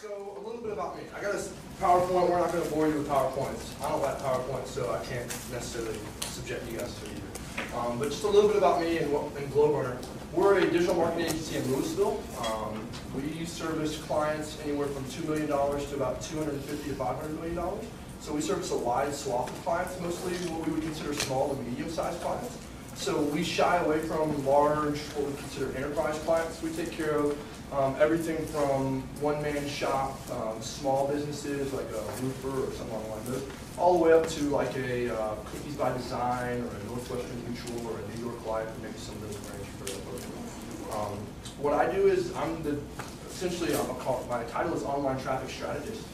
So a little bit about me. I got a PowerPoint. We're not going to bore you with PowerPoints. I don't like PowerPoints, so I can't necessarily subject you guys to it either. But just a little bit about me and Glowrunner. We're a digital marketing agency in Louisville. We service clients anywhere from $2 million to about $250 to $500 million. So we service a wide swath of clients, mostly what we would consider small to medium-sized clients. So we shy away from large, what we consider enterprise clients. We take care of everything from one-man shop, small businesses like a roofer or something along those, all the way up to like a Cookies by Design or a Northwestern Mutual or a New York Life, and maybe some of those range for folks. What I do is essentially my title is Online Traffic Strategist.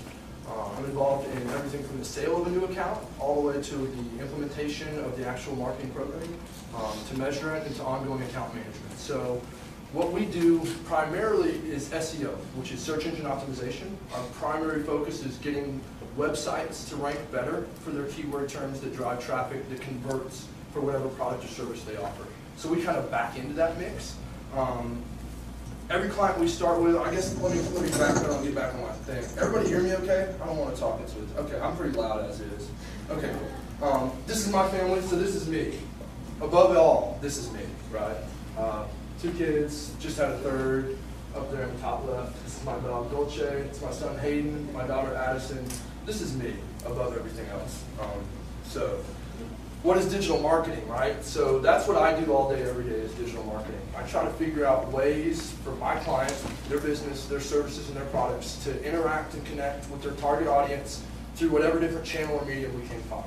I'm involved in everything from the sale of a new account all the way to the implementation of the actual marketing program, to measure it, and to ongoing account management. So what we do primarily is SEO, which is search engine optimization. Our primary focus is getting websites to rank better for their keyword terms that drive traffic that converts for whatever product or service they offer. So we kind of back into that mix. Every client we start with, I guess, let me back up and get back on my thing. Everybody hear me okay? I don't want to talk into it. Okay, I'm pretty loud as is. Okay, cool. This is my family, so this is me. Above all, this is me, right? 2 kids, just had a third, up there in the top left. This is my dog, Dolce. It's my son, Hayden, my daughter, Addison. This is me, above everything else. So what is digital marketing, right? So that's what I do all day, every day, is digital marketing. I try to figure out ways for my clients, their business, their services, and their products to interact and connect with their target audience through whatever different channel or medium we can find.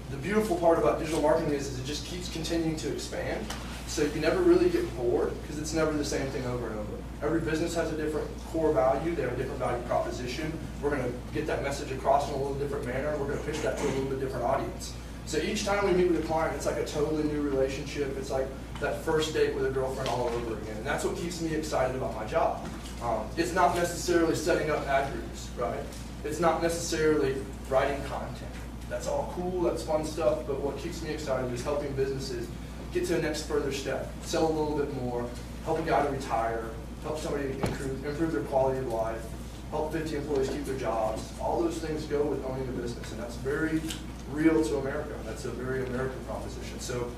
The beautiful part about digital marketing is it just keeps continuing to expand. So you never really get bored because it's never the same thing over and over. Every business has a different core value. They have a different value proposition. We're going to get that message across in a little different manner. We're going to pitch that to a little bit different audience. So each time we meet with a client, it's like a totally new relationship. It's like that first date with a girlfriend all over again. And that's what keeps me excited about my job. It's not necessarily setting up ad groups, right? It's not necessarily writing content. That's all cool, that's fun stuff, but what keeps me excited is helping businesses get to the next further step, sell a little bit more, help a guy to retire, help somebody improve their quality of life, help 50 employees keep their jobs. All those things go with owning a business, and that's very real to America. That's a very American proposition. So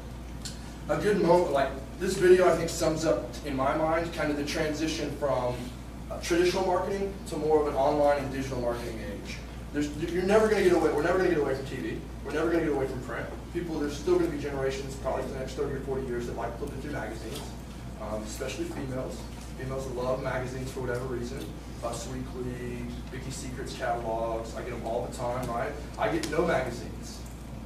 a good moment, like this video I think sums up, in my mind, kind of the transition from traditional marketing to more of an online and digital marketing age. You're never going to get away. We're never going to get away from TV. We're never going to get away from print. There's still going to be generations, probably for the next 30 or 40 years, that like flipping through magazines, especially females. Females love magazines for whatever reason. Us Weekly, Vicky's Secrets catalogs. I get them all the time, right? I get no magazines.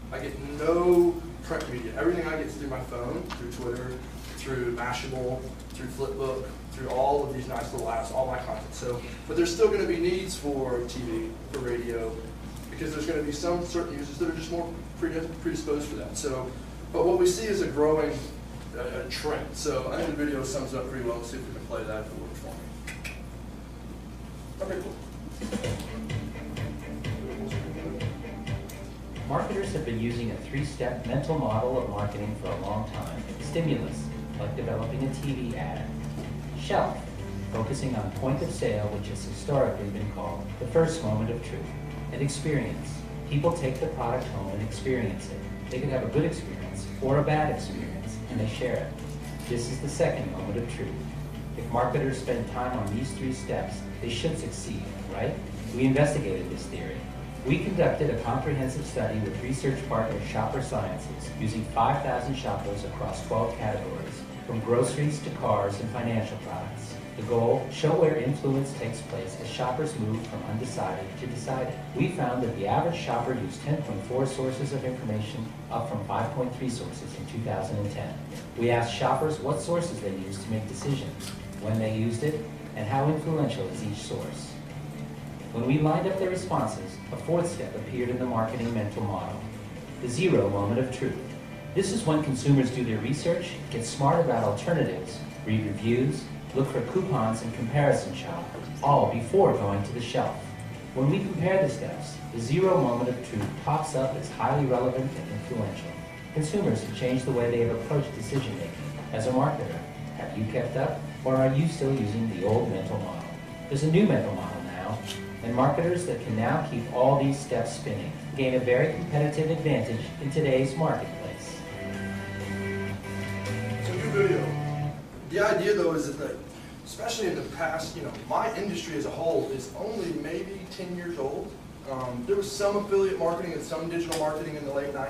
I get no print media. Everything I get is through my phone, through Twitter, through Mashable, through Flipbook, through all of these nice little apps, all my content. So, but there's still going to be needs for TV, for radio, because there's going to be some certain users that are just more predisposed for that. So, but what we see is a growing trend. So I think the video sums up pretty well. Let's see if we can play that if it works for me. Okay, cool. Marketers have been using a 3-step mental model of marketing for a long time. Stimulus, like developing a TV ad. Shelf, focusing on point of sale, which has historically been called the first moment of truth. And experience. People take the product home and experience it. They could have a good experience or a bad experience, and they share it. This is the second moment of truth. If marketers spend time on these 3 steps, they should succeed, right? We investigated this theory. We conducted a comprehensive study with research partner Shopper Sciences using 5,000 shoppers across 12 categories, from groceries to cars and financial products. The goal, show where influence takes place as shoppers move from undecided to decided. We found that the average shopper used 10.4 sources of information, up from 5.3 sources in 2010. We asked shoppers what sources they used to make decisions, when they used it, and how influential is each source. When we lined up their responses, a 4th step appeared in the marketing mental model, the 0 moment of truth. This is when consumers do their research, get smart about alternatives, read reviews, look for coupons and comparison shop, all before going to the shelf. When we compare the steps, the 0 moment of truth pops up as highly relevant and influential. Consumers have changed the way they have approached decision-making. As a marketer, have you kept up, or are you still using the old mental model? There's a new mental model now, and marketers that can now keep all these steps spinning gain a very competitive advantage in today's marketplace. So new video. The idea though is that, especially in the past, my industry as a whole is only maybe 10 years old. There was some affiliate marketing and some digital marketing in the late 90s,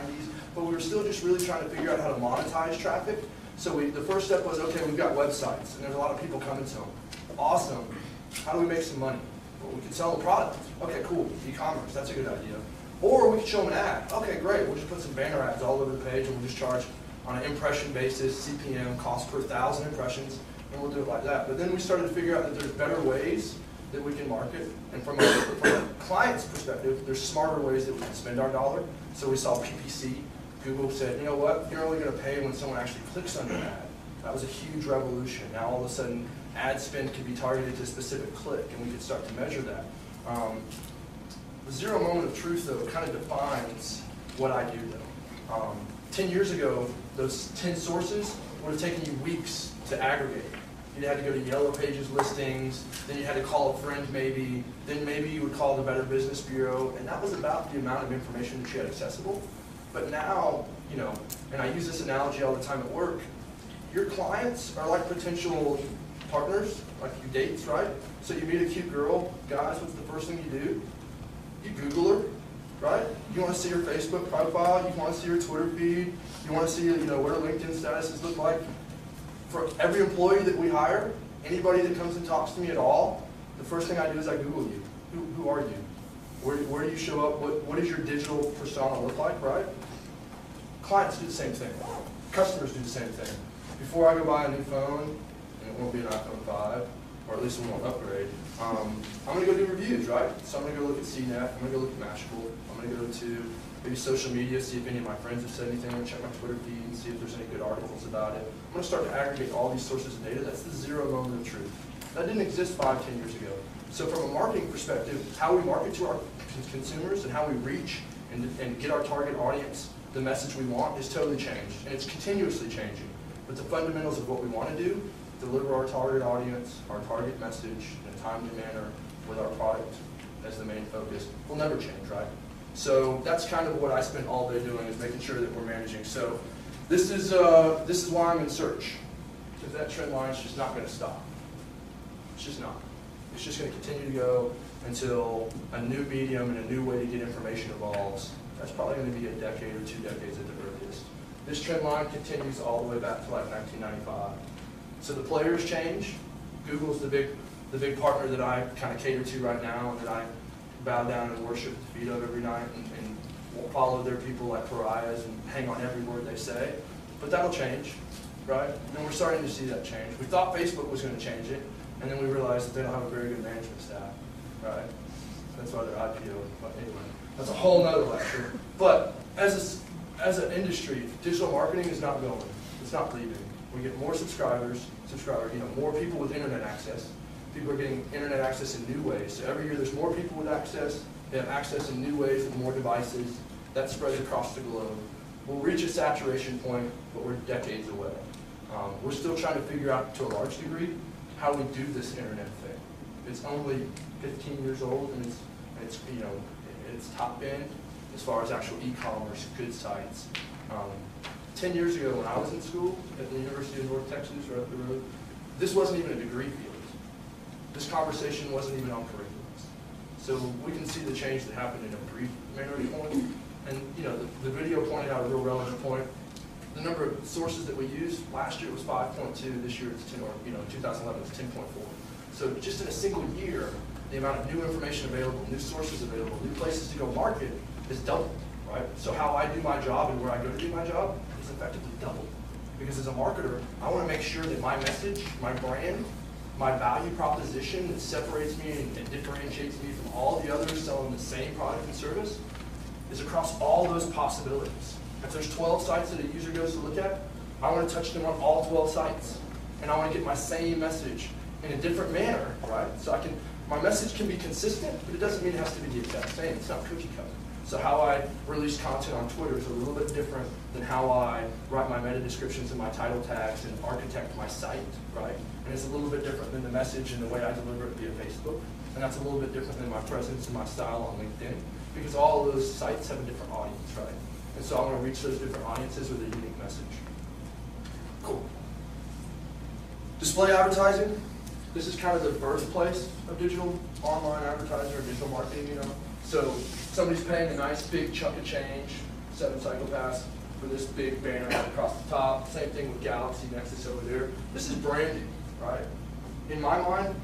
but we were still just really trying to figure out how to monetize traffic. So the first step was, okay, we've got websites, and there's a lot of people coming to them. Awesome. How do we make some money? Well, we can sell a product. Okay, cool. E-commerce, that's a good idea. Or we can show them an ad. Okay, great. We'll just put some banner ads all over the page, and we'll just charge on an impression basis, CPM, cost per 1,000 impressions, and we'll do it like that. But then we started to figure out that there's better ways that we can market, and from a client's perspective, there's smarter ways that we can spend our dollar. So we saw PPC. Google said, you know what, you're only going to pay when someone actually clicks on your ad. That was a huge revolution. Now all of a sudden, ad spend can be targeted to a specific click, and we could start to measure that. The zero moment of truth, though, kind of defines what I do, though. 10 years ago, those 10 sources would have taken you weeks to aggregate. You had to go to Yellow Pages listings, then you had to call a friend maybe, then maybe you would call the Better Business Bureau, and that was about the amount of information that you had accessible. But now, and I use this analogy all the time at work, your clients are like potential partners, like you dates, right? So you meet a cute girl, guys, what's the first thing you do? You Google her, right? You want to see her Facebook profile, you want to see her Twitter feed, you want to see, what her LinkedIn statuses look like. For every employee that we hire, anybody that comes and talks to me at all, the first thing I do is I Google you. Who are you? Where do you show up? What does your digital persona look like, right? Clients do the same thing. Customers do the same thing. Before I go buy a new phone, and it won't be an iPhone 5, or at least we won't upgrade, I'm going to go do reviews, right? So I'm going to go look at CNET, I'm going to go look at Mashable, I'm going to go to maybe social media, see if any of my friends have said anything, check my Twitter feed and see if there's any good articles about it. I'm going to start to aggregate all these sources of data. That's the zero moment of truth. That didn't exist 5, 10 years ago. So from a marketing perspective, how we market to our consumers and how we reach and get our target audience the message we want is totally changed. And it's continuously changing. But the fundamentals of what we want to do, deliver our target audience, our target message in a timely manner with our product as the main focus, will never change, right? So that's kind of what I spend all day doing, is making sure that we're managing. So this is why I'm in search. Because that trend line is just not going to stop. It's just not. It's just going to continue to go until a new medium and a new way to get information evolves. That's probably going to be a decade or 2 decades at the earliest. This trend line continues all the way back to like 1995. So the players change. Google's the big partner that I kind of cater to right now, and that I bow down and worship at the feet of every night, and follow their people like pariahs and hang on every word they say. But that'll change, right? And we're starting to see that change. We thought Facebook was going to change it, and then we realized that they don't have a very good management staff, right? That's why they're IPO. But anyway, that's a whole nother lecture. But as an industry, digital marketing is not going. It's not leaving. We get more subscribers, more people with internet access. People are getting internet access in new ways. So every year there's more people with access. They have access in new ways with more devices. That spreads across the globe. We'll reach a saturation point, but we're decades away. We're still trying to figure out, to a large degree, how we do this internet thing. It's only 15 years old, and it's top end as far as actual e-commerce, good sites. 10 years ago, when I was in school at the University of North Texas, right up the road, this wasn't even a degree field. This conversation wasn't even on curriculums. So we can see the change that happened in a brief memory point. And the video pointed out a real relevant point. The number of sources that we used, last year it was 5.2, this year it's 10, or in 2011 it was 10.4. So just in a single year, the amount of new information available, new sources available, new places to go market is doubled, right? So how I do my job and where I go to do my job is effectively doubled. Because as a marketer, I want to make sure that my message, my brand, my value proposition that separates me and differentiates me from all the others selling the same product and service is across all those possibilities. If there's 12 sites that a user goes to look at, I want to touch them on all 12 sites. And I want to get my same message in a different manner, right? So my message can be consistent, but it doesn't mean it has to be the exact same. It's not cookie cutter. So how I release content on Twitter is a little bit different than how I write my meta descriptions and my title tags and architect my site, right? And it's a little bit different than the message and the way I deliver it via Facebook. And that's a little bit different than my presence and my style on LinkedIn, because all of those sites have a different audience, right? And so I want to reach those different audiences with a unique message. Cool. Display advertising. This is kind of the birthplace of digital online advertising or digital marketing, you know. So somebody's paying a nice big chunk of change, 7 cycle pass, for this big banner across the top. Same thing with Galaxy Nexus over there. This is branding, right? In my mind,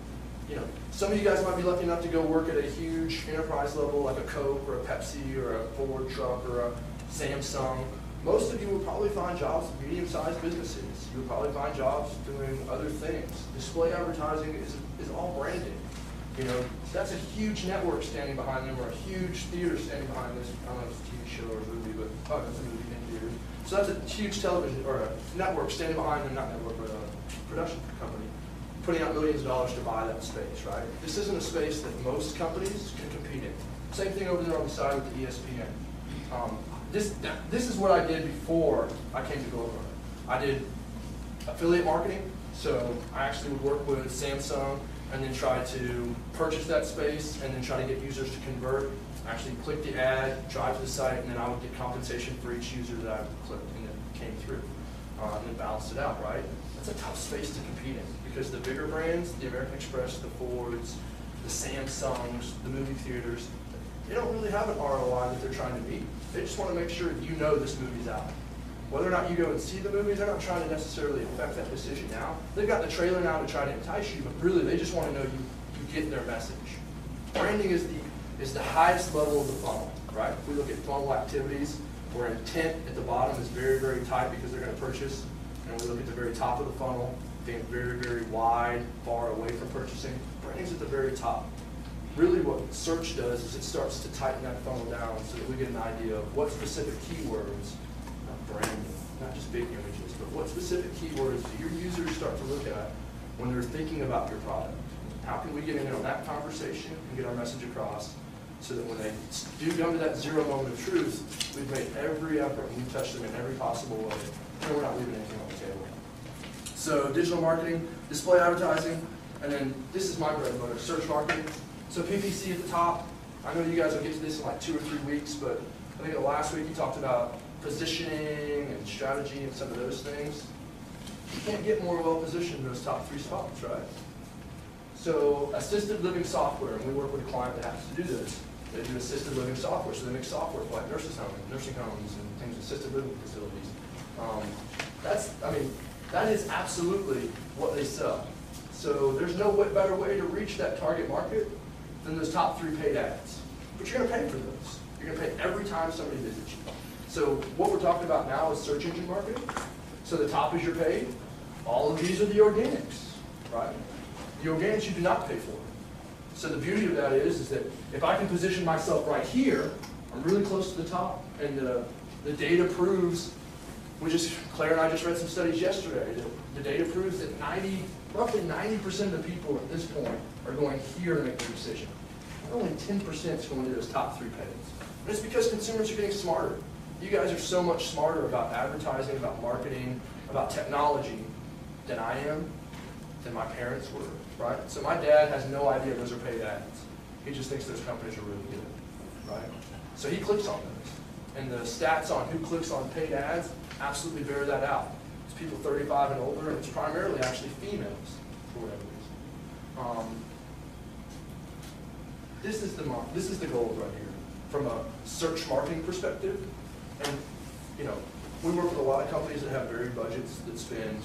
you know, some of you guys might be lucky enough to go work at a huge enterprise level like a Coke or a Pepsi or a Ford truck or a Samsung. Most of you will probably find jobs in medium-sized businesses. You will probably find jobs doing other things. Display advertising is all branding. You know, that's a huge network standing behind them, or a huge theater standing behind this. I don't know if it's a TV show or a movie, but that's a movie in theaters. So that's a huge television, or a network standing behind them, not network, but a production company, putting out millions of dollars to buy that space, right? This isn't a space that most companies can compete in. Same thing over there on the side with the ESPN. This is what I did before I came to Global. I did affiliate marketing, so I actually would work with Samsung and then try to purchase that space and then try to get users to convert, actually click the ad, drive to the site, and then I would get compensation for each user that I clicked and that came through, and then balance it out, right? That's a tough space to compete in because the bigger brands, the American Express, the Fords, the Samsungs, the movie theaters, they don't really have an ROI that they're trying to meet. They just want to make sure you know this movie's out. Whether or not you go and see the movie, they're not trying to necessarily affect that decision now. They've got the trailer now to try to entice you, but really they just want to know you get their message. Branding is the highest level of the funnel, right? If we look at funnel activities, where intent at the bottom is very, very tight because they're going to purchase, and we look at the very top of the funnel, being very, very wide, far away from purchasing. Branding's at the very top. Really what search does is it starts to tighten that funnel down so that we get an idea of what specific keywords, not branding, not just big images, but what specific keywords do your users start to look at when they're thinking about your product. How can we get in on that conversation and get our message across so that when they do come to that zero moment of truth, we've made every effort and we've touched them in every possible way, and we're not leaving anything on the table. So digital marketing, display advertising, and then this is my bread and butter, search marketing. So PPC at the top, I know you guys will get to this in like 2 or 3 weeks, but I think last week you talked about positioning and strategy and some of those things. You can't get more well positioned in those top 3 spots, right? So assisted living software, and we work with a client that has to do this. They do assisted living software, so they make software for like nursing homes and things, assisted living facilities. That is absolutely what they sell. So there's no better way to reach that target market than those top 3 paid ads. But you're going to pay for those. You're going to pay every time somebody visits you. So what we're talking about now is search engine marketing. So the top is your paid. All of these are the organics, right? The organics you do not pay for. So the beauty of that is that if I can position myself right here, I'm really close to the top, and the data proves, Claire and I just read some studies yesterday, the data proves that roughly 90% of the people at this point are going here to make the decision. Only 10% is going to those top 3 pays. And it's because consumers are getting smarter. You guys are so much smarter about advertising, about marketing, about technology than I am, than my parents were, right? So my dad has no idea those are paid ads. He just thinks those companies are really good, right? So he clicks on those. And the stats on who clicks on paid ads absolutely bear that out. It's people 35 and older, and it's primarily actually females, for whatever reason. This is the goal right here, from a search marketing perspective. And you know, we work with a lot of companies that have varied budgets that spend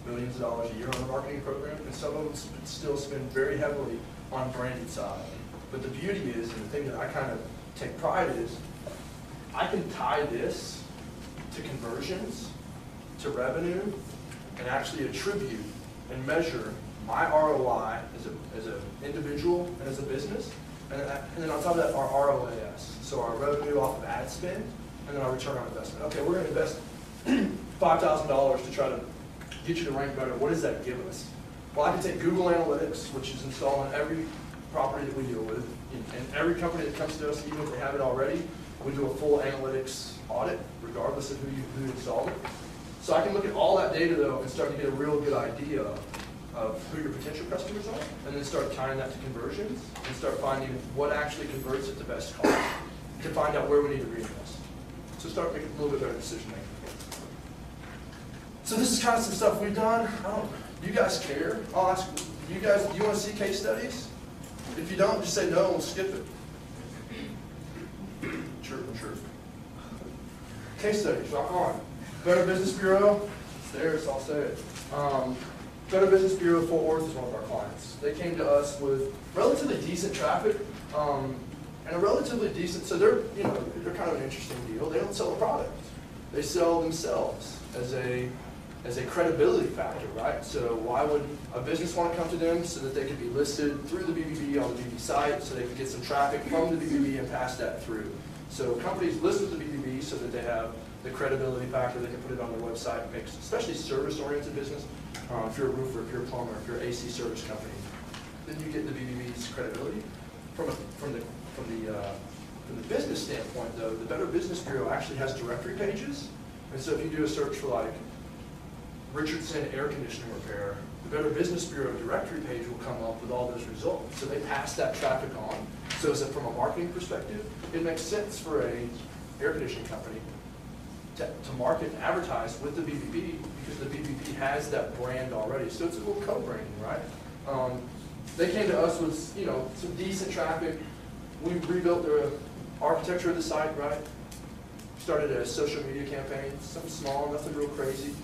millions of dollars a year on a marketing program, and some of them still spend very heavily on branded side. But the beauty is, and the thing that I kind of take pride is, I can tie this to conversions, to revenue, and actually attribute and measure my ROI as an individual and as a business, and then on top of that, our ROAS, so our revenue off of ad spend, and then our return on investment. Okay, we're going to invest $5,000 to try to get you to rank better. What does that give us? Well, I can take Google Analytics, which is installed on every property that we deal with. And every company that comes to us, even if they have it already, we do a full analytics audit, regardless of who installed it. So I can look at all that data, though, and start to get a real good idea of who your potential customers are, and then start tying that to conversions, and start finding what actually converts at the best cost, to find out where we need to reinvest. So start making a little bit better decision making. So this is kind of some stuff we've done. Do you guys care? I'll ask you guys, do you want to see case studies? If you don't, just say no and we'll skip it. Chirp. Case studies, rock on. Better Business Bureau, it's there, so I'll say it. Better Business Bureau Fort Worth is one of our clients. They came to us with relatively decent traffic, and a relatively decent, so they're kind of an interesting deal. They don't sell a product. They sell themselves as a credibility factor, right? So why would a business want to come to them? So that they could be listed through the BBB on the BBB site, so they could get some traffic from the BBB and pass that through. So companies list with the BBB so that they have the credibility factor. They can put it on their website. It makes, especially service-oriented business. If you're a roofer, if you're a plumber, if you're an AC service company, then you get the BBB's credibility. From the business standpoint, though, the Better Business Bureau actually has directory pages. And so if you do a search for like Richardson air conditioning repair, the Better Business Bureau directory page will come up with all those results. So they pass that traffic on. So as from a marketing perspective, it makes sense for a air conditioning company to market and advertise with the BBB because the BBB has that brand already. So it's a little co-branding, right? They came to us with some decent traffic. We rebuilt the architecture of the site, right? Started a social media campaign, something small, nothing real crazy,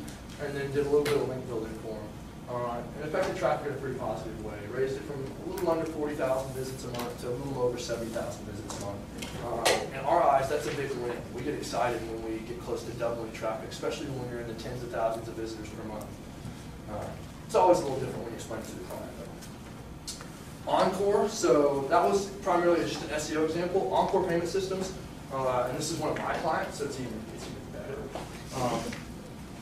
and then did a little bit of link building for them. And affected traffic in a pretty positive way. Raised it from a little under 40,000 visits a month to a little over 70,000 visits a month. In our eyes, that's a big win. We get excited when we get close to doubling traffic, especially when you're in the tens of thousands of visitors per month. It's always a little different when you explain it to the client, though. Encore, so that was primarily just an SEO example. Encore Payment Systems, and this is one of my clients, so it's even better.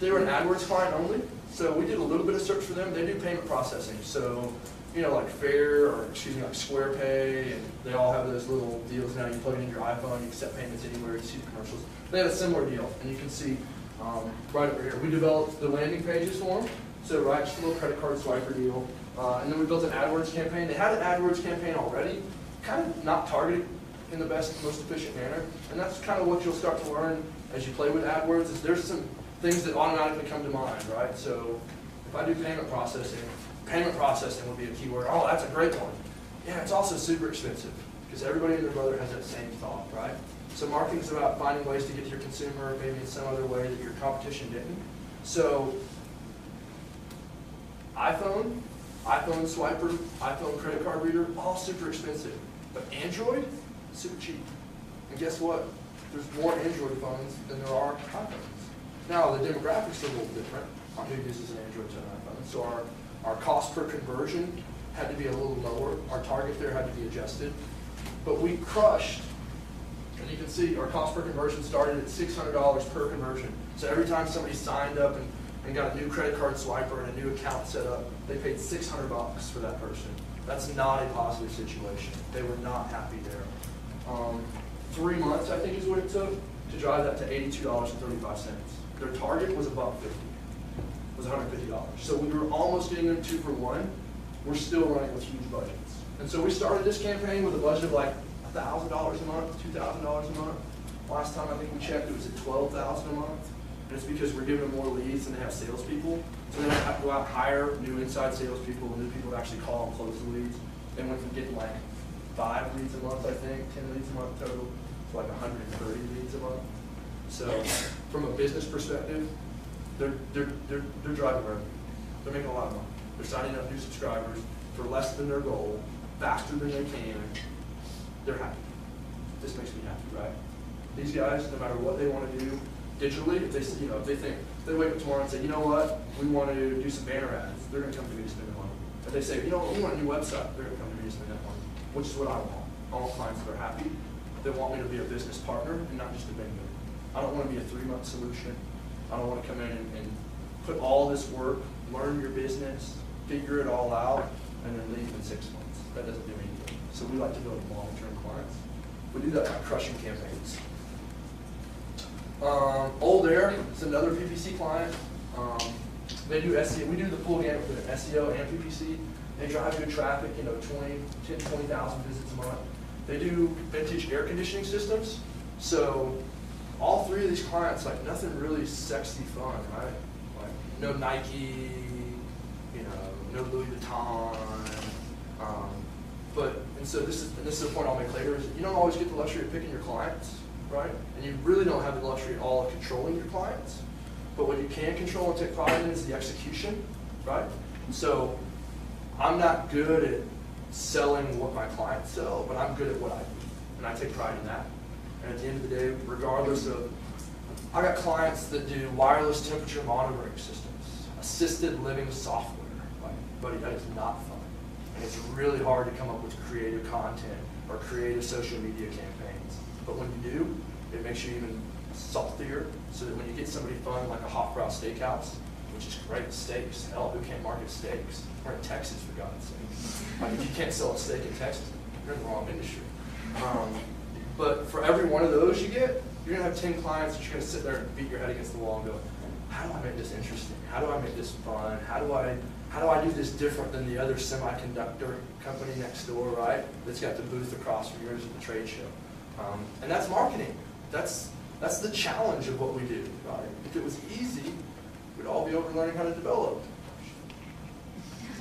They were an AdWords client only. So we did a little bit of search for them. They do payment processing. So, like like Square Pay, and they all have those little deals now. You plug it in your iPhone, you accept payments anywhere, you see the commercials. They had a similar deal, and you can see right over here. We developed the landing pages for them. So, right, just a little credit card swiper deal. And then we built an AdWords campaign. They had an AdWords campaign already, kind of not targeted in the best, most efficient manner. And that's kind of what you'll start to learn as you play with AdWords, is there's some things that automatically come to mind, right? So if I do payment processing would be a keyword. Oh, that's a great one. Yeah, it's also super expensive because everybody and their brother has that same thought, right? So marketing is about finding ways to get to your consumer, maybe in some other way that your competition didn't. So iPhone swiper, iPhone credit card reader, all super expensive. But Android, super cheap. And guess what? There's more Android phones than there are iPhones. Now, the demographics are a little different on who uses an Android to an iPhone. So our cost per conversion had to be a little lower. Our target there had to be adjusted. But we crushed, and you can see our cost per conversion started at $600 per conversion. So every time somebody signed up and got a new credit card swiper and a new account set up, they paid $600 for that person. That's not a positive situation. They were not happy there. 3 months, I think, is what it took to drive that to $82.35. Their target was above $50. It was $150. So we were almost getting them 2 for 1. We're still running with huge budgets. And so we started this campaign with a budget of like $1,000 a month, $2,000 a month. Last time I think we checked, it was at $12,000 a month. And it's because we're giving them more leads than they have salespeople. So they have to go out and hire new inside salespeople, new people to actually call and close the leads. They went from getting like 5 leads a month, I think, 10 leads a month total, to like 130 leads a month. So from a business perspective, they're driving revenue. They're making a lot of money. They're signing up new subscribers for less than their goal, faster than they can. They're happy. This makes me happy, right? These guys, no matter what they want to do digitally, if they wake up tomorrow and say, you know what, we want to do some banner ads, they're going to come to me to spend the money. If they say, we want a new website, they're going to come to me to spend that money, which is what I want. I want clients that are happy. They want me to be a business partner and not just a vendor. I don't want to be a 3-month solution. I don't want to come in and put all this work, learn your business, figure it all out, and then leave in 6 months. That doesn't do anything. So we like to build long-term clients. We do that by crushing campaigns. Old Air is another PPC client. They do SEO. We do the full gamut with SEO and PPC. They drive good traffic, 20,000 visits a month. They do vintage air conditioning systems. So all three of these clients, like nothing really sexy fun, right? Like no Nike, no Louis Vuitton. And so this is the point I'll make later, is you don't always get the luxury of picking your clients, right? And you really don't have the luxury at all of controlling your clients. But what you can control and take pride in is the execution, right? So I'm not good at selling what my clients sell, but I'm good at what I do. And I take pride in that. And at the end of the day, regardless of, I got clients that do wireless temperature monitoring systems, assisted living software. Like, buddy, that is not fun. And it's really hard to come up with creative content or creative social media campaigns. But when you do, it makes you even saltier, so that when you get somebody fun like a Hofbrau Steakhouse, which is great steaks, hell, who can't market steaks? We're in Texas, for God's sake. Like, if you can't sell a steak in Texas, you're in the wrong industry. But for every one of those you get, you're gonna have 10 clients that you're gonna sit there and beat your head against the wall and go, how do I make this interesting? How do I make this fun? How do I do this different than the other semiconductor company next door, right? That's got the booth across from yours at the trade show. And that's marketing. That's the challenge of what we do, right? If it was easy, we'd all be over learning how to develop.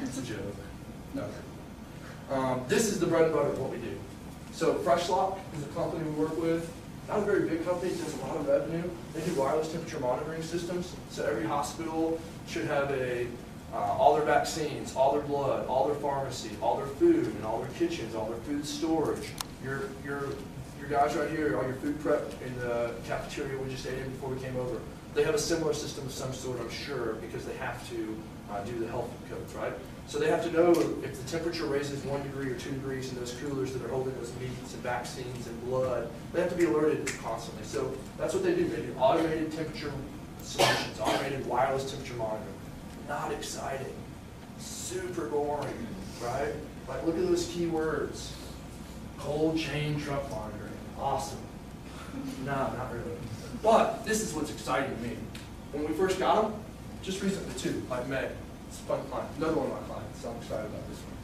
It's a joke. No. This is the bread and butter of what we do. So FreshLock is a company we work with. Not a very big company, it does a lot of revenue. They do wireless temperature monitoring systems. So every hospital should have all their vaccines, all their blood, all their pharmacy, all their food, and all their kitchens, all their food storage. Your guys right here, all your food prep in the cafeteria we just ate in before we came over. They have a similar system of some sort, I'm sure, because they have to do the health codes, right? So they have to know if the temperature raises 1 degree or 2 degrees in those coolers that are holding those meats and vaccines and blood. They have to be alerted constantly. So that's what they do. They do automated temperature solutions, automated wireless temperature monitoring. Not exciting. Super boring, right? Like, look at those keywords. Cold chain truck monitoring. Awesome. No, not really. But this is what's exciting to me. When we first got them, just recently too, like May. It's a fun client. Another one of my clients, so I'm excited about this one.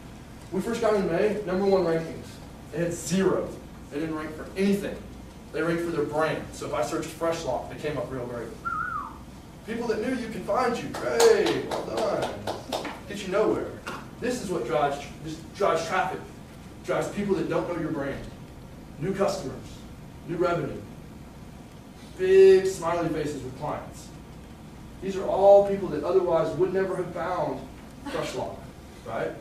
We first got them in May, #1 rankings. They had 0. They didn't rank for anything. They ranked for their brand. So if I searched FreshLock, they came up real great. People that knew you can find you. Great, well done. Get you nowhere. This is what drives traffic. Drives people that don't know your brand. New customers, new revenue. Big smiley faces with clients. These are all people that otherwise would never have found FreshLock, right?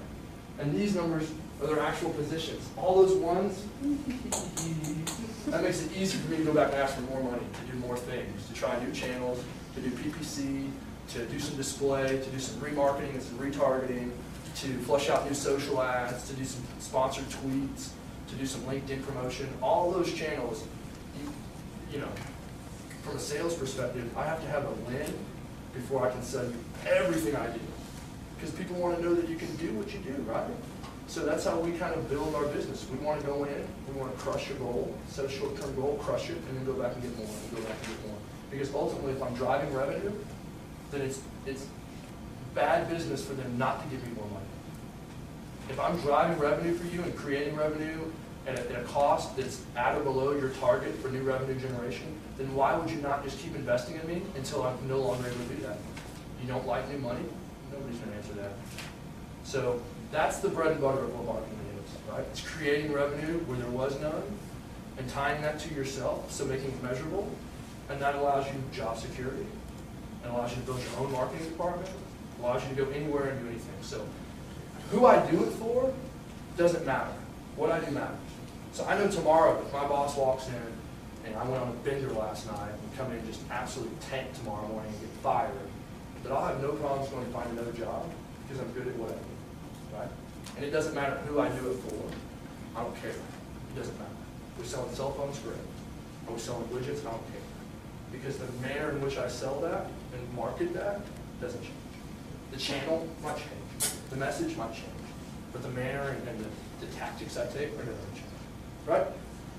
And these numbers are their actual positions. All those ones, that makes it easy for me to go back and ask for more money, to do more things, to try new channels, to do PPC, to do some display, to do some remarketing and some retargeting, to flush out new social ads, to do some sponsored tweets, to do some LinkedIn promotion. All those channels, from a sales perspective, I have to have a win before I can sell you everything I do. Because people want to know that you can do what you do, right? So that's how we kind of build our business. We want to go in, we want to crush a goal, set a short-term goal, crush it, and then go back and get more, and go back and get more. Because ultimately, if I'm driving revenue, then it's bad business for them not to give me more money. If I'm driving revenue for you and creating revenue at a cost that's at or below your target for new revenue generation, then why would you not just keep investing in me until I'm no longer able to do that? You don't like new money? Nobody's going to answer that. So that's the bread and butter of what marketing is, right? It's creating revenue where there was none and tying that to yourself, so making it measurable, and that allows you job security, and allows you to build your own marketing department, allows you to go anywhere and do anything. So who I do it for doesn't matter. What I do matters. So I know tomorrow if my boss walks in and I went on a bender last night and come in and just absolutely tank tomorrow morning and get fired, that I'll have no problems going to find another job because I'm good at what I do, right? And it doesn't matter who I do it for. I don't care. It doesn't matter. We're selling cell phones, great. Are we selling widgets? I don't care. Because the manner in which I sell that and market that doesn't change. The channel might change. The message might change. but the manner and the tactics I take are going to change, right?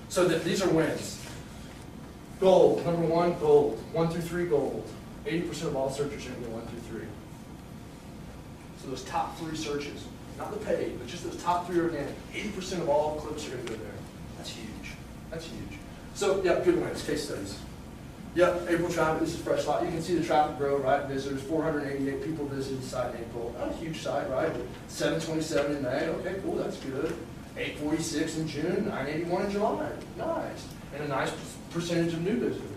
So these are wins. Gold, number one, gold. 1 through 3, gold. 80% of all searches are going to get 1 through 3. So those top 3 searches, not the paid, but just those top 3 organic, 80% of all clicks are going to go there. That's huge. That's huge. So, yeah, good wins, case studies. Yep, April traffic, this is fresh lot. You can see the traffic grow, right? Visitors, 488 people visited the site in April. Not a huge site, right? 727 in May, okay, cool, that's good. 846 in June, 981 in July, nice. And a nice percentage of new visitors.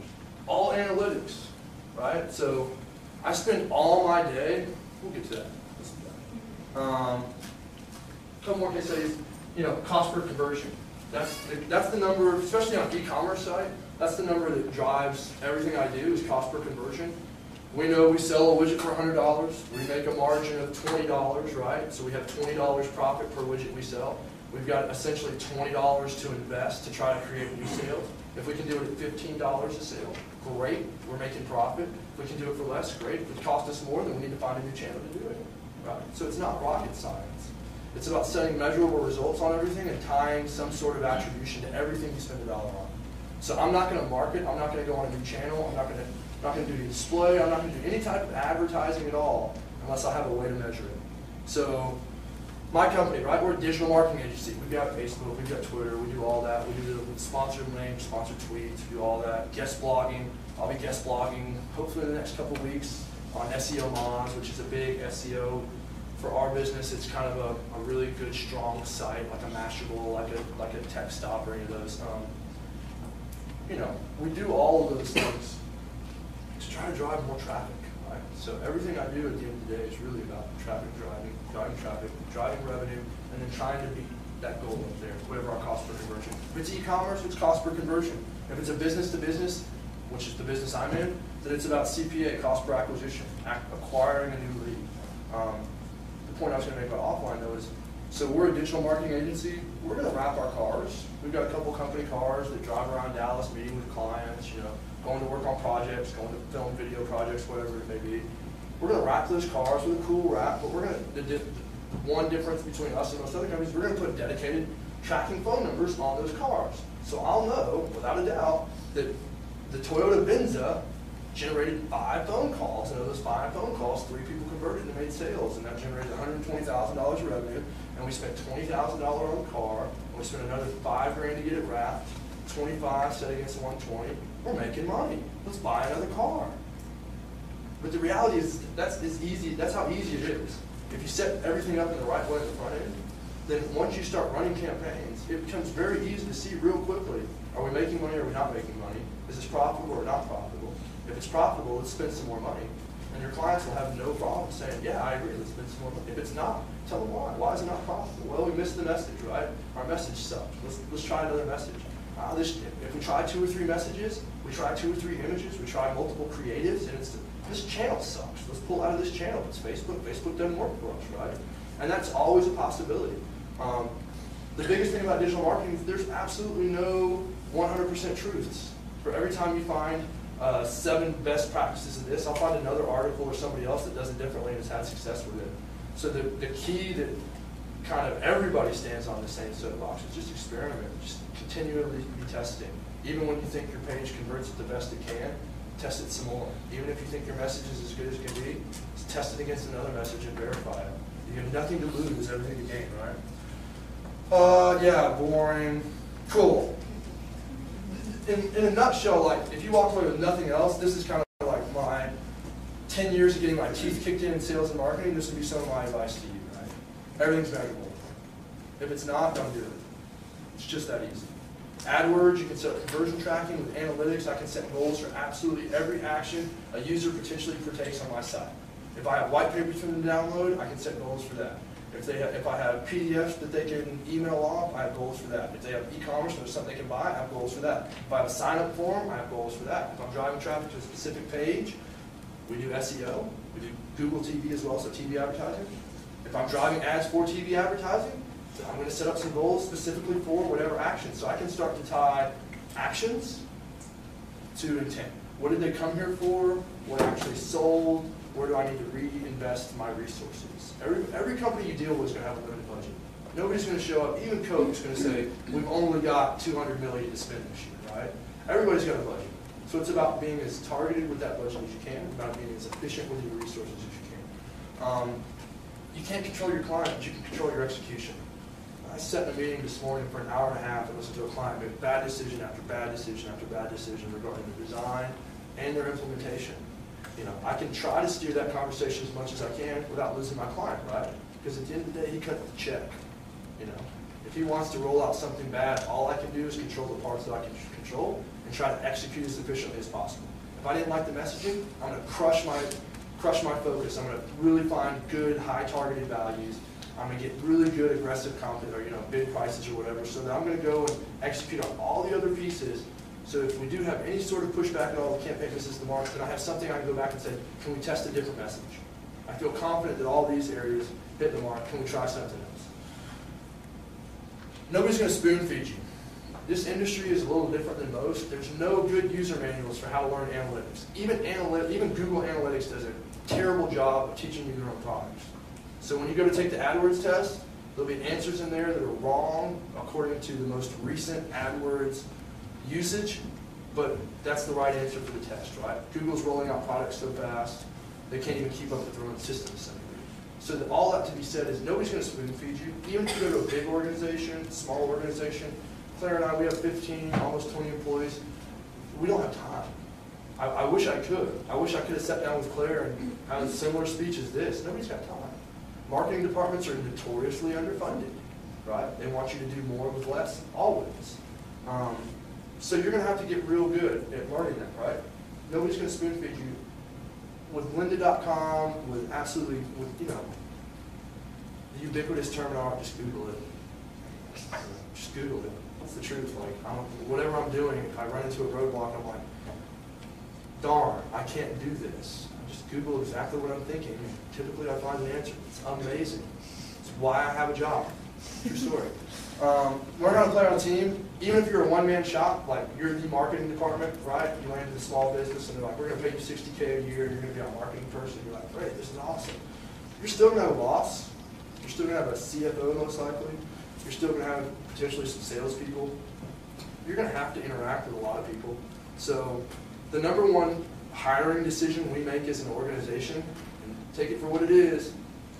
All analytics, right? So I spend all my day, we'll get to that. Let's do that. A couple more case studies, cost per conversion. That's the number, especially on e-commerce site, that's the number that drives everything I do is cost per conversion. We know we sell a widget for $100. We make a margin of $20, right? So we have $20 profit per widget we sell. We've got essentially $20 to invest to try to create new sales. If we can do it at $15 a sale, great, we're making profit. If we can do it for less, great. If it costs us more, then we need to find a new channel to do it, right? So it's not rocket science. It's about setting measurable results on everything and tying some sort of attribution to everything you spend $1 on. So I'm not going to market, I'm not going to go on a new channel, I'm not going to do display, I'm not going to do any type of advertising at all unless I have a way to measure it. So my company, right, we're a digital marketing agency. We've got Facebook, we've got Twitter, we do all that. We do the sponsored links, sponsored tweets, we do all that. Guest blogging, I'll be guest blogging hopefully in the next couple of weeks on SEO Moz, which is a big SEO for our business. It's kind of a really good, strong site, like a Mashable, like a Tech Stop or any of those. We do all of those things to try to drive more traffic, right? So everything I do at the end of the day is really about traffic driving traffic, driving revenue, and then trying to beat that goal up there, whatever our cost per conversion. If it's e-commerce, it's cost per conversion. If it's a business to business, which is the business I'm in, then it's about CPA, cost per acquisition, acquiring a new lead. The point I was going to make about offline though is, so we're a digital marketing agency. We're going to wrap our cars. We've got a couple company cars that drive around Dallas, meeting with clients, going to work on projects, going to film video projects, whatever it may be. We're going to wrap those cars with a cool wrap, but we're going to, one difference between us and most other companies, we're going to put dedicated tracking phone numbers on those cars. So I'll know, without a doubt, that the Toyota Venza generated 5 phone calls, and of those 5 phone calls, 3 people converted and made sales, and that generated $120,000 of revenue, and we spent $20,000 on the car, and we spent another $5,000 to get it wrapped, 25 set against 120, we're making money. Let's buy another car. But the reality is that's how easy it is. If you set everything up in the right way at the front end, then once you start running campaigns, it becomes very easy to see real quickly, are we making money or are we not making money? Is this profitable or not profitable? If it's profitable, let's spend some more money. And your clients will have no problem saying, yeah, I agree, let's spend some more money. If it's not, tell them why. Why is it not profitable? Well, we missed the message, right? Our message sucked. Let's try another message. If we try 2 or 3 messages, we try 2 or 3 images, we try multiple creatives, and this channel sucks. Let's pull out of this channel. It's Facebook. Facebook doesn't work for us, right? And that's always a possibility. The biggest thing about digital marketing is there's absolutely no 100% truths. For every time you find 7 best practices of this, I'll find another article or somebody else that does it differently and has had success with it. So the key that kind of everybody stands on the same soapbox is just experiment, just continually be testing. Even when you think your page converts it the best it can, test it some more. Even if you think your message is as good as it can be, just test it against another message and verify it. You have nothing to lose, everything to gain, right? Yeah, boring. Cool. In a nutshell, like, if you walk away with nothing else, this is kind of like my 10 years of getting my teeth kicked in sales and marketing. This would be some of my advice to you, right? Everything's measurable. If it's not, don't do it. It's just that easy. AdWords, you can set up conversion tracking with analytics. I can set goals for absolutely every action a user potentially partakes on my site. If I have white papers for them to download, I can set goals for that. If I have PDFs that they can email off, I have goals for that. If they have e-commerce and there's something they can buy, I have goals for that. If I have a sign-up form, I have goals for that. If I'm driving traffic to a specific page, we do SEO. We do Google TV as well, so TV advertising. If I'm driving ads for TV advertising, I'm going to set up some goals specifically for whatever action. So I can start to tie actions to intent. What did they come here for? What actually sold? where do I need to reinvest my resources? Every company you deal with is going to have a limited budget. Nobody's going to show up, even Coke's going to say, we've only got $200 million to spend this year, right? Everybody's got a budget. So it's about being as targeted with that budget as you can, about being as efficient with your resources as you can. You can't control your client, but you can control your execution. I sat in a meeting this morning for an hour and a half and listened to a client make bad decision after bad decision after bad decision regarding the design and their implementation. You know, I can try to steer that conversation as much as I can without losing my client, right? Because at the end of the day, he cut the check. You know, if he wants to roll out something bad, all I can do is control the parts that I can control and try to execute as efficiently as possible. If I didn't like the messaging, I'm going to crush my focus. I'm going to really find good, high targeted values. I'm going to get really good, aggressive content, or bid prices or whatever, so that I'm going to go and execute on all the other pieces. So if we do have any sort of pushback at all, the campaign misses the mark, then I have something I can go back and say, can we test a different message? I feel confident that all these areas hit the mark. Can we try something else? Nobody's going to spoon feed you. This industry is a little different than most. There's no good user manuals for how to learn analytics. Even Google Analytics does a terrible job of teaching you their own products. So when you go to take the AdWords test, there'll be answers in there that are wrong according to the most recent AdWords usage, but that's the right answer for the test, right? Google's rolling out products so fast, they can't even keep up with their own systems. So that all that to be said is nobody's going to spoon feed you. Even if you go to a big organization, small organization, Claire and I, we have 15, almost 20 employees. We don't have time. I wish I could. I wish I could have sat down with Claire and had a similar speech as this. Nobody's got time. Marketing departments are notoriously underfunded, right? They want you to do more with less, always. So you're going to have to get real good at learning that, right? Nobody's going to spoon feed you. With lynda.com, with the ubiquitous terminology, just Google it. Just Google it. That's the truth. Like, whatever I'm doing, if I run into a roadblock, I'm like, darn, I can't do this. I just Google exactly what I'm thinking. Typically, I find an answer. It's amazing. It's why I have a job. True story. Learn how to play on a team. Even if you're a one-man shop, like you're the marketing department, right? You landed a small business and they're like, we're going to pay you $60K a year and you're going to be a marketing person. You're like, great, this is awesome. You're still going to have a boss. You're still going to have a CFO most likely. You're still going to have potentially some salespeople. You're going to have to interact with a lot of people. So the number one hiring decision we make as an organization, and take it for what it is,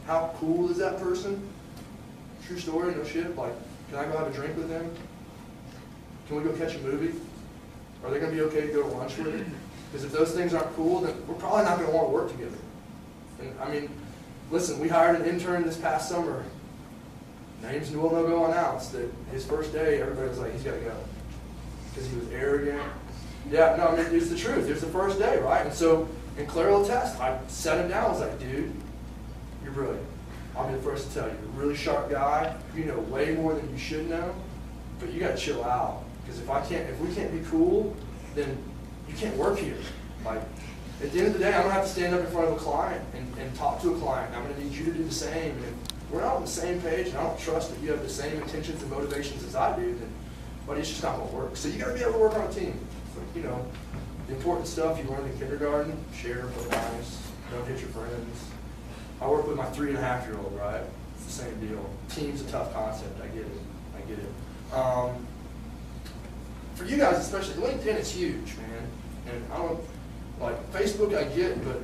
how cool is that person? True story, no shit. Like, can I go have a drink with them? Can we go catch a movie? Are they going to be okay to go to lunch with? Because if those things aren't cool, then we're probably not going to want to work together. And I mean, listen, we hired an intern this past summer. Name's will no go announced that his first day, everybody was like, he's got to go. Because he was arrogant. Yeah, no, I mean, it's the truth. It's the first day, right? And so, in Claire will attest, I sat him down, I was like, dude, you're brilliant. I'll be the first to tell you. You're a really sharp guy. You know way more than you should know. But you got to chill out. Because if we can't be cool, then you can't work here. Like, at the end of the day, I'm going to have to stand up in front of a client and talk to a client. I'm going to need you to do the same. And if we're not on the same page, and I don't trust that you have the same intentions and motivations as I do, then, buddy, it's just not going to work. So you got to be able to work on a team. Like, the important stuff you learned in kindergarten, share, be nice, don't hit your friends. I work with my 3.5-year-old, right? It's the same deal. Team's a tough concept. I get it. For you guys especially, LinkedIn is huge, man. And I don't, like, Facebook I get, but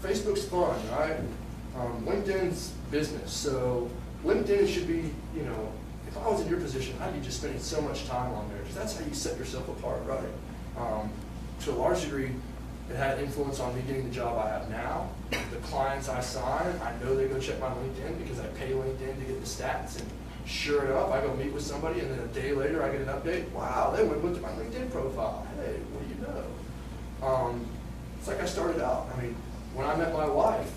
Facebook's fun, right? LinkedIn's business. So LinkedIn should be, if I was in your position, I'd be just spending so much time on there, because that's how you set yourself apart, right? To a large degree, it had influence on me getting the job I have now. The clients I sign, I know they go check my LinkedIn because I pay LinkedIn to get the stats. And sure enough, I go meet with somebody, and then a day later, I get an update. Wow, they went and looked at my LinkedIn profile. Hey, what do you know? It's like I started out. I mean, when I met my wife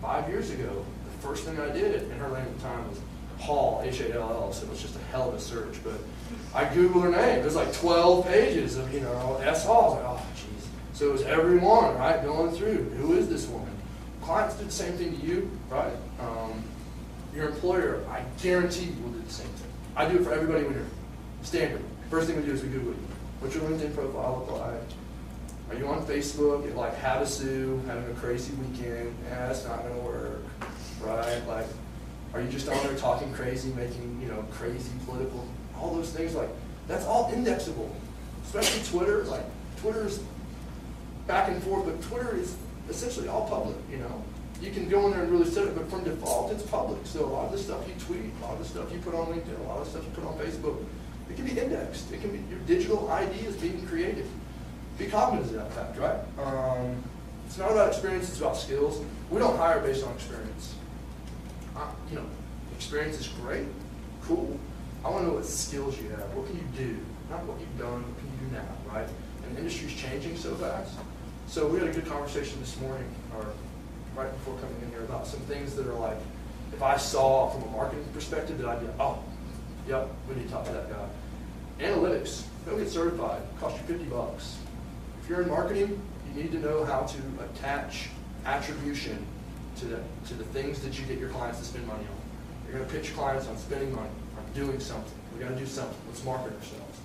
5 years ago, the first thing I did, and her name at the time was Hall, H-A-L-L, so it was just a hell of a search. But I Googled her name. There's like 12 pages of, S. Hall. I was like, oh, jeez. So it was everyone, right, going through. Who is this woman? Clients do the same thing to you, right? Your employer, I guarantee you, will do the same thing. I do it for everybody we do. Standard. First thing we do is we Google you. What's your LinkedIn profile look like? Are you on Facebook at like Havasu, having a crazy weekend? It's not gonna work, right? Like, are you just on there talking crazy, making, you know, crazy political, all those things, like, that's all indexable. Especially Twitter, like, Twitter's back and forth, but Twitter is essentially all public, you know? You can go in there and really set it, but from default, it's public. So a lot of the stuff you tweet, a lot of the stuff you put on LinkedIn, a lot of the stuff you put on Facebook, it can be indexed. It can be, your digital ID is being created. Be cognizant of that fact, right? It's not about experience, it's about skills. We don't hire based on experience. You know, experience is great, cool. I want to know what skills you have. What can you do? Not what you've done, what can you do now, right? And the industry's changing so fast. So we had a good conversation this morning, or right before coming in here, about some things that are like, if I saw from a marketing perspective, that I'd be like, oh, yep, we need to talk to that guy. Analytics, go get certified, cost you $50. If you're in marketing, you need to know how to attach attribution to the things that you get your clients to spend money on. You're going to pitch clients on spending money, on doing something. We got to do something. Let's market ourselves.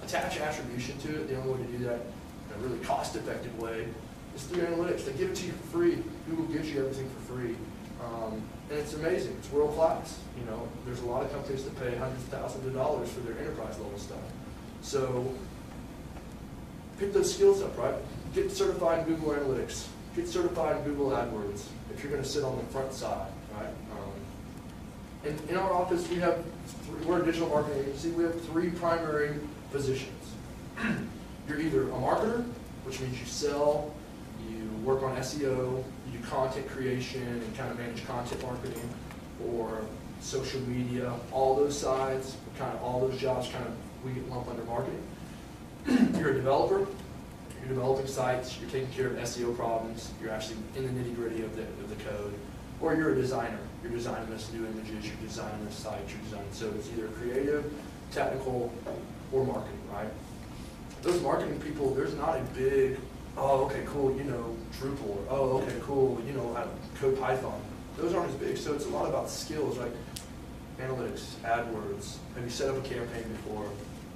Attach attribution to it. The only way to do that in a really cost-effective way is through analytics. They give it to you for free. Google gives you everything for free. And it's amazing. It's world class. You know, there's a lot of companies that pay hundreds of thousands of dollars for their enterprise level stuff. So pick those skills up, right? Get certified in Google Analytics. Get certified in Google AdWords if you're going to sit on the front side, right? In our office, we're a digital marketing agency. We have 3 primary positions. You're either a marketer, which means you sell, you work on SEO, you do content creation and kind of manage content marketing, or social media, all those sides, kind of all those jobs we get lumped under marketing. You're a developer, you're developing sites, you're taking care of SEO problems, you're actually in the nitty-gritty of the code, or you're a designer. You're designing this new images, you're designing this site, you're designing, so it's either creative, technical, or marketing, right? Those marketing people, there's not a big, oh, okay, cool, you know, Drupal, or oh, okay, cool, you know, how to code Python. Those aren't as big, so it's a lot about skills, like analytics, AdWords. Have you set up a campaign before?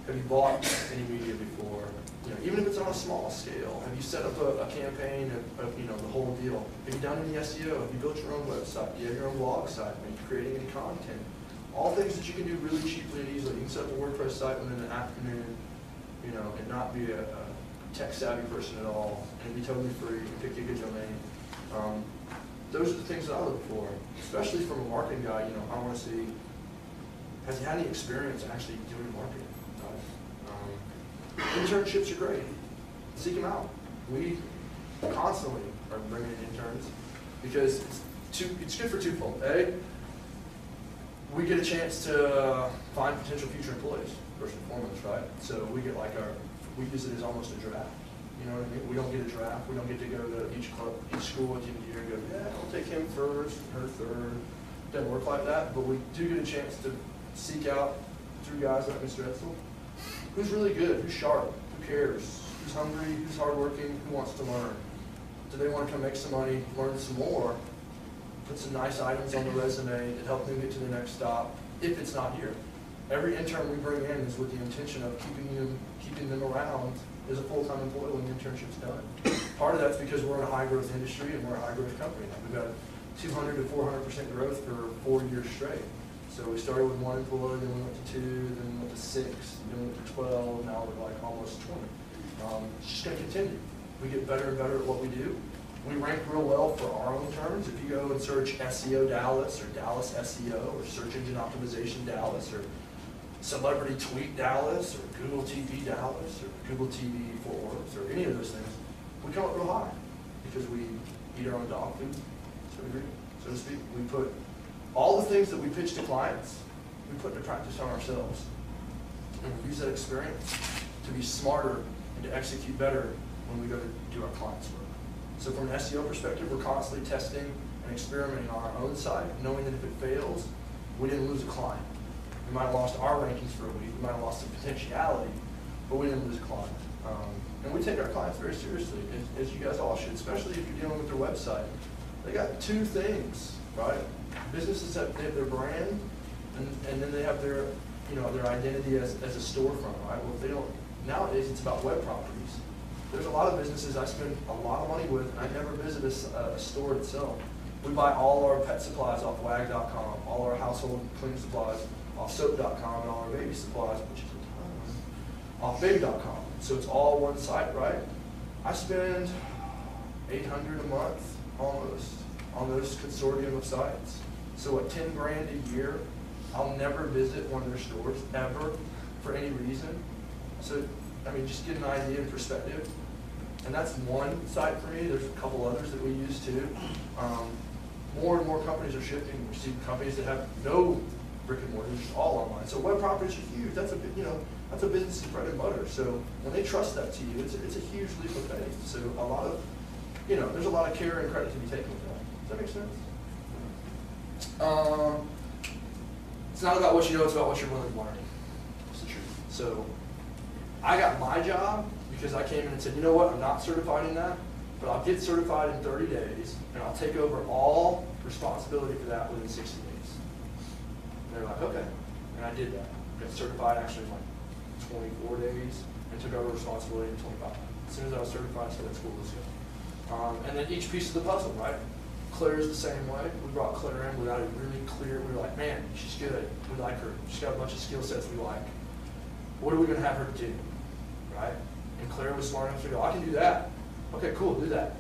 Have you bought any media before? You know, even if it's on a small scale, have you set up a campaign of, you know, the whole deal? Have you done any SEO? Have you built your own website? Do you have your own blog site? Are you creating any content? All things that you can do really cheaply and easily. You can set up a WordPress site within an afternoon, you know, and not be a tech-savvy person at all, and be totally free, and pick a good domain. Those are the things that I look for, especially from a marketing guy. You know, I want to see, has he had any experience actually doing marketing? Internships are great. Seek them out. We constantly are bringing in interns because it's good for twofold. A, we get a chance to find potential future employees, first and foremost, right? So we get like we use it as almost a draft. You know what I mean? We don't get a draft. We don't get to go to each club, each school at the end of the year and go, yeah, I'll take him first, her third. It doesn't work like that, but we do get a chance to seek out 3 guys like Mr. Edsel. Who's really good? Who's sharp? Who cares? Who's hungry? Who's hardworking? Who wants to learn? Do they want to come make some money, learn some more, put some nice items on the resume that help them get to the next stop, if it's not here? Every intern we bring in is with the intention of keeping them around as a full-time employee when the internship's done. Part of that's because we're in a high-growth industry and we're a high-growth company. We've got 200 to 400% growth for 4 years straight. So we started with 1 employee, then we went to 2, then we went to 6, then we went to 12, now we're like almost 20. It's just going to continue. We get better and better at what we do. We rank real well for our own terms. If you go and search SEO Dallas or Dallas SEO or Search Engine Optimization Dallas or Celebrity Tweet Dallas or Google TV Dallas or Google TV Forbes or any of those things, we come up real high because we eat our own dog food, so to speak. We put all the things that we pitch to clients, we put into practice on ourselves. And we use that experience to be smarter and to execute better when we go to do our clients' work. So from an SEO perspective, we're constantly testing and experimenting on our own site, knowing that if it fails, we didn't lose a client. We might have lost our rankings for a week, we might have lost some potentiality, but we didn't lose a client. And we take our clients very seriously, as you guys all should, especially if you're dealing with their website. They got 2 things, right? Businesses have their brand, and then they have their, you know, their identity as a storefront, right? Well, if they don't, nowadays it's about web properties. There's a lot of businesses I spend a lot of money with, and I never visit a store itself. We buy all our pet supplies off wag.com, all our household cleaning supplies off soap.com, and all our baby supplies, which is a ton, off baby.com. So it's all one site, right? I spend $800 a month almost on those consortium of sites. So at 10 grand a year, I'll never visit one of their stores ever for any reason. So, I mean, just get an idea and perspective. And that's one site for me. There's a couple others that we use too. More and more companies are shifting. We see companies that have no brick and mortar, just all online. So web properties are huge. That's a, that's a business's bread and butter. So when they trust that to you, it's a huge leap of faith. So a lot of, there's a lot of care and credit to be taken with that. Does that make sense? It's not about what you know, it's about what you're willing to learn. That's the truth. So I got my job because I came in and said, you know what, I'm not certified in that, but I'll get certified in 30 days, and I'll take over all responsibility for that within 60 days. And they're like, okay. And I did that. Got certified actually in like 24 days, and took over responsibility in 25. As soon as I was certified, I said, let's go, let's go. And then each piece of the puzzle, right? Claire's the same way. We brought Claire in without it really clear. We were like, man, she's good. We like her. She's got a bunch of skill sets we like. What are we going to have her do, right? And Claire was smart enough to go, I can do that. Okay, cool, do that.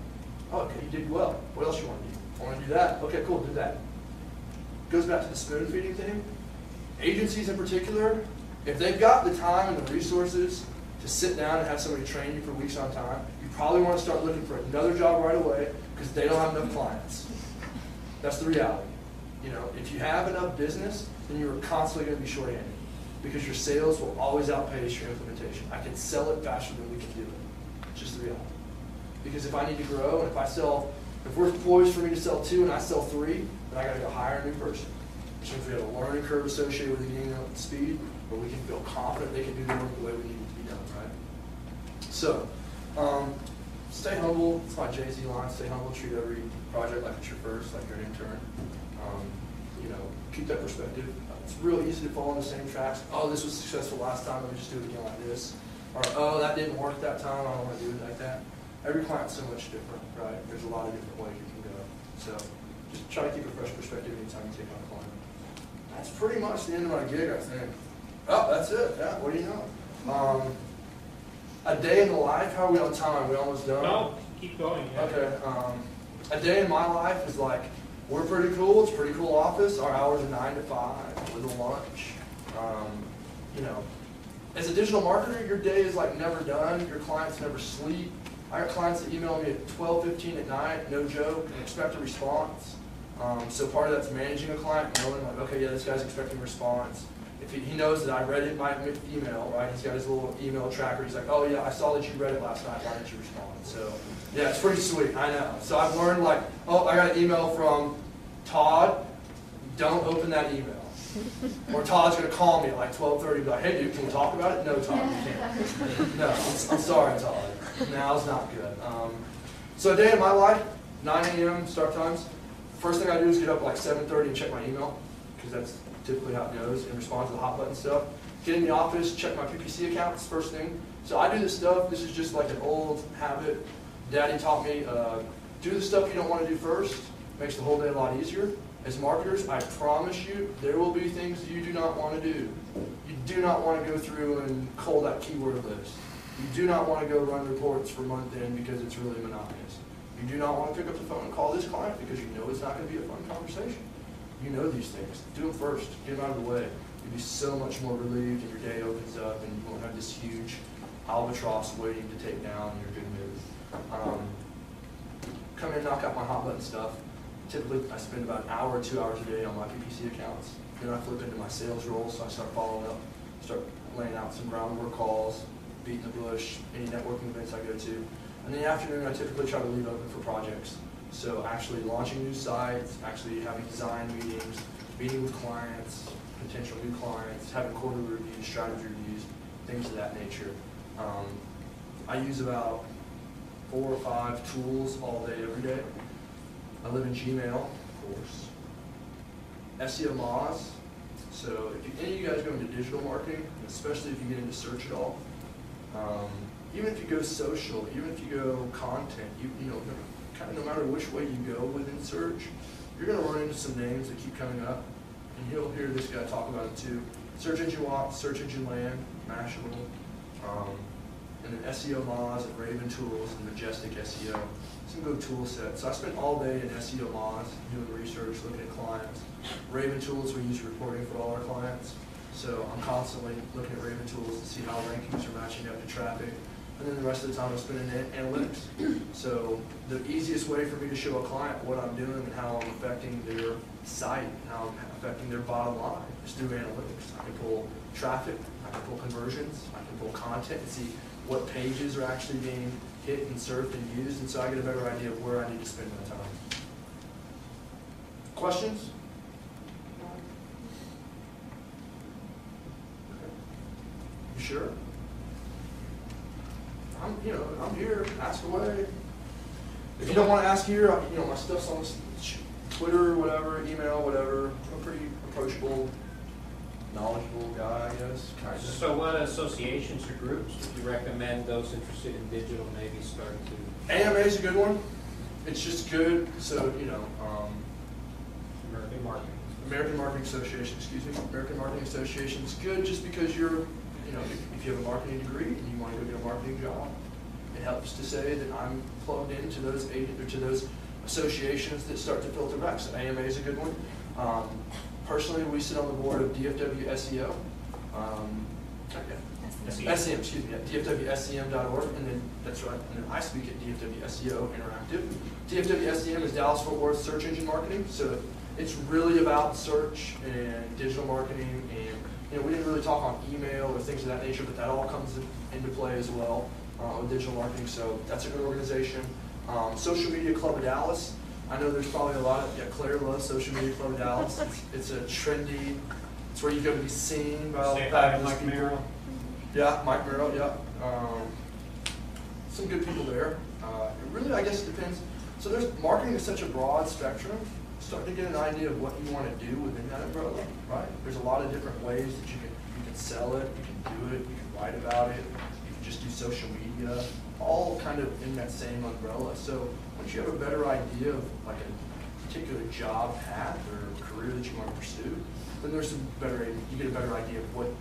Oh, okay, you did well. What else you want to do? I want to do that. Okay, cool, do that. Goes back to the spoon feeding thing. Agencies in particular, if they've got the time and the resources to sit down and have somebody train you for weeks on time, you probably want to start looking for another job right away because they don't have enough clients. That's the reality. If you have enough business, then you're constantly going to be short-handed because your sales will always outpace your implementation. I can sell it faster than we can do it. It's just the reality. Because if I need to grow, and if we're poised for me to sell 2 and I sell 3, then I got to go hire a new person. Which means we have a learning curve associated with getting up to speed, but we can feel confident they can do the work the way we need it to be done, right? So, stay humble. It's my Jay-Z line. Stay humble. Treat every project like it's your first, like you're an intern. Keep that perspective. It's real easy to fall in the same tracks. Oh, this was successful last time. Let me just do it again like this. Or, oh, that didn't work that time. I don't want to do it like that. Every client's so much different, right? There's a lot of different ways you can go. So just try to keep a fresh perspective anytime you take on a client. That's pretty much the end of my gig, I think. Oh, that's it. Yeah, what do you know? A day in the life. How are we on time? We almost done? No, keep going. Yeah. Okay. A day in my life is like, we're pretty cool. It's a pretty cool office. Our hours are 9 to 5 with a lunch. As a digital marketer, your day is like never done. Your clients never sleep. I got clients that email me at 12:15 at night, no joke, and expect a response. So part of that's managing a client, knowing like, okay, yeah, this guy's expecting a response. If he knows that I read it by email, right? He's got his little email tracker. He's like, oh yeah, I saw that you read it last night. Why didn't you respond? So yeah, it's pretty sweet. I know. So I've learned like, oh, I got an email from Todd. Don't open that email. Or Todd's going to call me at like 12:30 and be like, hey dude, can we talk about it? No, Todd, you can't. No, I'm sorry, Todd. Now's not good. So a day in my life, 9 a.m. start times. First thing I do is get up at like 7:30 and check my email, because that's typically how it goes, and respond to the hot button stuff. Get in the office, check my PPC accounts first thing. So I do this stuff. This is just like an old habit. Daddy taught me, do the stuff you don't want to do first. Makes the whole day a lot easier. As marketers, I promise you, there will be things you do not want to do. You do not want to go through and cull that keyword list. You do not want to go run reports for month end because it's really monotonous. You do not want to pick up the phone and call this client because you know it's not going to be a fun conversation. You know these things. Do them first. Get them out of the way. You'll be so much more relieved and your day opens up and you won't have this huge albatross waiting to take down and you're good move. Come in, knock out my hot button stuff. Typically, I spend about an hour or 2 hours a day on my PPC accounts. Then I flip into my sales role, so I start following up, start laying out some groundwork calls, beating the bush, any networking events I go to. And in the afternoon, I typically try to leave open for projects. So actually launching new sites, actually having design meetings, meeting with clients, potential new clients, having quarterly reviews, strategy reviews, things of that nature. I use about 4 or 5 tools all day, every day. I live in Gmail, of course. SEO Moz. So if any of you guys go into digital marketing, especially if you get into search at all, even if you go social, even if you go content, you know, kind of no matter which way you go within search, you're going to run into some names that keep coming up, and you'll hear this guy talk about it too. Search engine watch, search engine land, Mashable, and then SEO Moz and Raven Tools and Majestic SEO. Some good tool sets. So I spent all day in SEO Moz doing research, looking at clients. Raven Tools we use reporting for all our clients. So I'm constantly looking at Raven Tools to see how rankings are matching up to traffic. And then the rest of the time I'm spending in analytics. So the easiest way for me to show a client what I'm doing and how I'm affecting their site, how I'm affecting their bottom line is through analytics. I can pull traffic, I can pull conversions, I can pull content and see what pages are actually being hit and surfed and used, and so I get a better idea of where I need to spend my time. Questions? You sure? I'm here. Ask away. If you don't want to ask here, my stuff's on Twitter, whatever, email, whatever. I'm a pretty approachable, knowledgeable guy, I guess. Kind of. So what associations or groups would you recommend those interested in digital maybe start to? AMA is a good one. It's just good. So, American Marketing. American Marketing Association, excuse me. American Marketing Association is good just because you're, if you have a marketing degree and you want to go get a marketing job, it helps to say that I'm plugged into those associations that start to filter back. So AMA is a good one. Personally, we sit on the board of DFW SEO. SEM, excuse me, at dfwsem.org, and then that's right. And then I speak at DFW SEO Interactive. DFW SEM is Dallas Fort Worth search engine marketing, so it's really about search and digital marketing, and we didn't really talk on email or things of that nature, but that all comes into play as well with digital marketing. So that's a good organization. Social Media Club of Dallas. I know there's probably a lot of, Claire loves Social Media Club of Dallas. It's a trendy, it's where you go to be seen by all the fabulous people. Merrill. Yeah, Mike Merrill, yeah. Some good people there. It really, I guess, depends. So marketing is such a broad spectrum. Start to get an idea of what you want to do within that umbrella, right? There's a lot of different ways that you can sell it, you can do it, you can write about it, you can just do social media, all kind of in that same umbrella. So once you have a better idea of like a particular job path or career that you want to pursue, then there's you get a better idea of what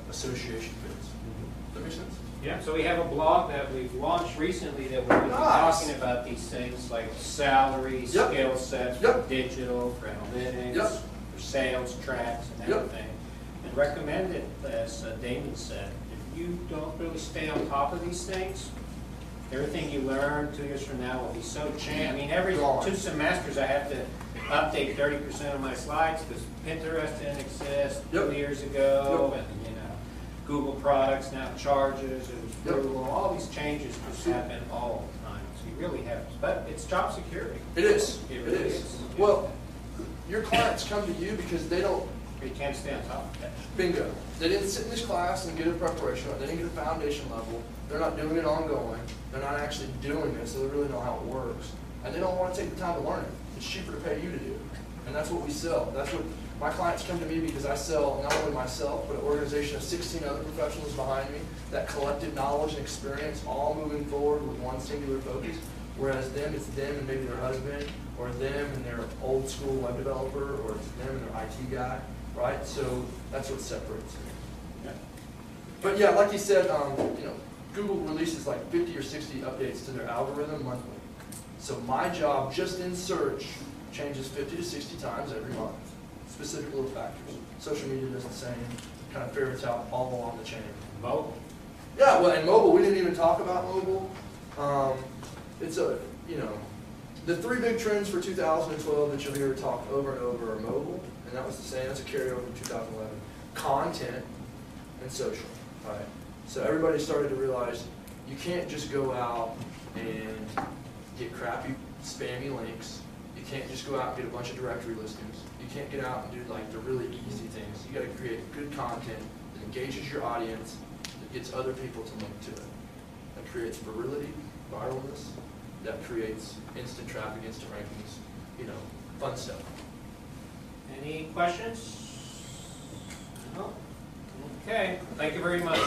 association fits. Does that make sense? Yeah, so we have a blog that we've launched recently that we're really talking about these things like salary, skill sets for digital, for analytics, for sales tracks and everything. And recommend it, as Damon said, if you don't really stay on top of these things, everything you learn 2 years from now will be so changed. I mean, every 2 semesters I have to update 30% of my slides because Pinterest didn't exist 2 years ago, and Google products now charges, and Google, all these changes just happen all the time. So you really have to, but it's job security. It is. It really is. Well, your clients come to you because they can't stay on top of that. Bingo. They didn't sit in this class and get a preparation. They didn't get a foundation level. They're not doing it ongoing. They're not actually doing it, so they really know how it works. And they don't want to take the time to learn it. It's cheaper to pay you to do it. And that's what we sell. That's what my clients come to me because I sell not only myself, but an organization of 16 other professionals behind me, that collective knowledge and experience, all moving forward with one singular focus. Whereas them, it's them and maybe their husband, or them and their old school web developer, or it's them and their IT guy, right? So that's what separates them. Yeah. But yeah, like you said, Google releases like 50 or 60 updates to their algorithm monthly. So my job just in search changes 50 to 60 times every month. Specific little factors. Social media does the same, kind of ferrets out all along the chain. Mobile. Yeah, well, and mobile, we didn't even talk about mobile. It's the 3 big trends for 2012 that you'll hear talked over and over are mobile, and that was the same, that's a carryover from 2011. Content and social, right? So everybody started to realize you can't just go out and get crappy, spammy links. You can't just go out and get a bunch of directory listings. You can't get out and do like the really easy things. You got to create good content that engages your audience, that gets other people to link to it. That creates virility, viralness. That creates instant traffic, instant rankings. Fun stuff. Any questions? No? Okay. Thank you very much.